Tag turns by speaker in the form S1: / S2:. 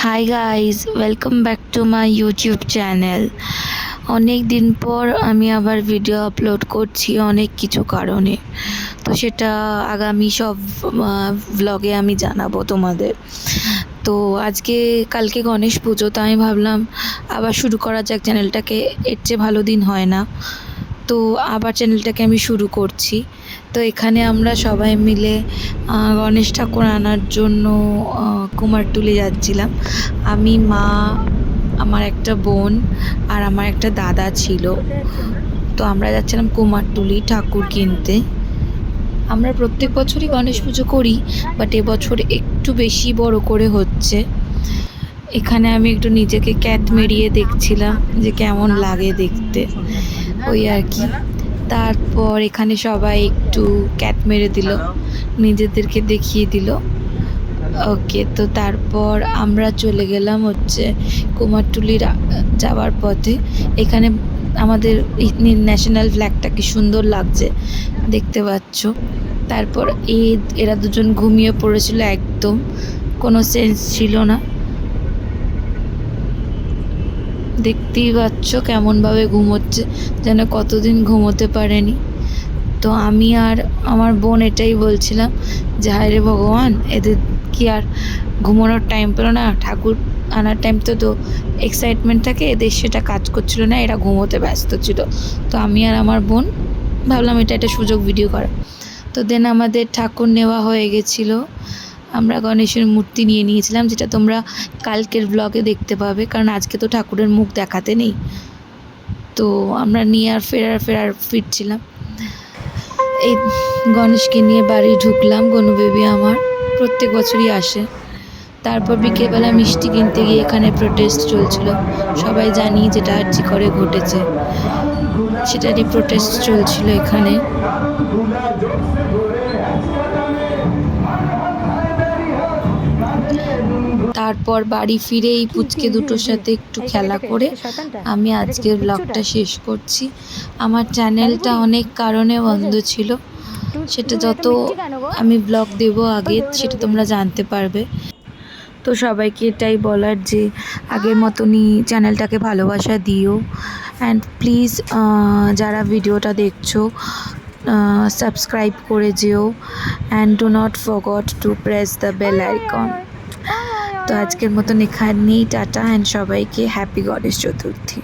S1: Hi guys, welcome back to my YouTube channel. অনেক দিন পর আমি আবার ভিডিও আপলোড করছি অনেক কিছু কারণে। তো সেটা আগামী সব ভ্লগে আমি জানাবো তোমাদের। তো কালকে গণেশ পুজো, তো আমি ভাবলাম আবার শুরু করা যাক চ্যানেলটাকে, এর চেয়ে ভালো দিন হয় না। তো আবার চ্যানেলটাকে আমি শুরু করছি। তো এখানে আমরা সবাই মিলে গণেশ ঠাকুর আনার জন্য কুমারটুলি যাচ্ছিলাম। আমি, মা, আমার একটা বোন আর আমার একটা দাদা ছিল। তো আমরা যাচ্ছিলাম কুমারটুলি ঠাকুর কিনতে। আমরা প্রত্যেক বছরই গণেশ পুজো করি, বাট এবছর একটু বেশি বড় করে হচ্ছে। এখানে আমি একটু নিজেকে ক্যাট মেরিয়ে দেখছিলাম যে কেমন লাগে দেখতে, ওই আর কি। তারপর এখানে সবাই একটু ক্যাট মেরে দিল, নিজেদেরকে দেখিয়ে দিল। ওকে, তো তারপর আমরা চলে গেলাম কুমারটুলির যাওয়ার পথে। এখানে আমাদের ন্যাশনাল ফ্ল্যাগটা কি সুন্দর লাগছে দেখতে পাচ্ছ। তারপর এরা দুজন ঘুমিয়ে পড়েছিল, একদম কোনো সেন্স ছিল না। দেখতেই পাচ্ছ কেমনভাবে ঘুমোচ্ছে, যেন কতদিন ঘুমোতে পারেনি। তো আমি আর আমার বোন এটাই বলছিলাম যে হায় রে ভগবান, এদের কি আর ঘুমানোর টাইম পেলো না? ঠাকুর আনার টাইম তো এক্সাইটমেন্ট থাকে, এদের সেটা কাজ করছিল না, এরা ঘুমোতে ব্যস্ত ছিল। তো আমি আর আমার বোন ভাবলাম এটা একটা সুযোগ ভিডিও করা। তো দেন আমাদের ঠাকুর নেওয়া হয়ে গেছিলো। আমরা গণেশের মূর্তি নিয়ে নিয়েছিলাম, যেটা তোমরা কালকের ব্লগে দেখতে পাবে, কারণ আজকে তো ঠাকুরের মুখ দেখাতে নেই। তো আমরা নিয়ে আর ফিরছিলাম। এই গণেশকে নিয়ে বাড়ি ঢুকলাম। গনু বেবি আমার প্রত্যেক বছরই আসে। তারপর বিকেলবেলা মিষ্টি কিনতে গিয়ে এখানে প্রোটেস্ট চলছিল। সবাই জানি যেটা আরজি করে ঘটেছে, সেটারই প্রোটেস্ট চলছিল এখানে। তারপর বাড়ি ফিরে এই পুচকে দুটোর সাথে একটু খেলা করে আমি আজকের ব্লগটা শেষ করছি। আমার চ্যানেলটা অনেক কারণে বন্ধ ছিল, সেটা যত আমি ব্লগ দেব আগে সেটা তোমরা জানতে পারবে। তো সবাইকে এটাই বলার যে আগের মতনই চ্যানেলটাকে ভালোবাসা দিও, অ্যান্ড প্লিজ যারা ভিডিওটা দেখছো সাবস্ক্রাইব করে যেও, and do not forget to press the bell icon. তো আজকের মতন এখানেই টাটা, অ্যান্ড সবাইকে হ্যাপি গণেশ চতুর্থী।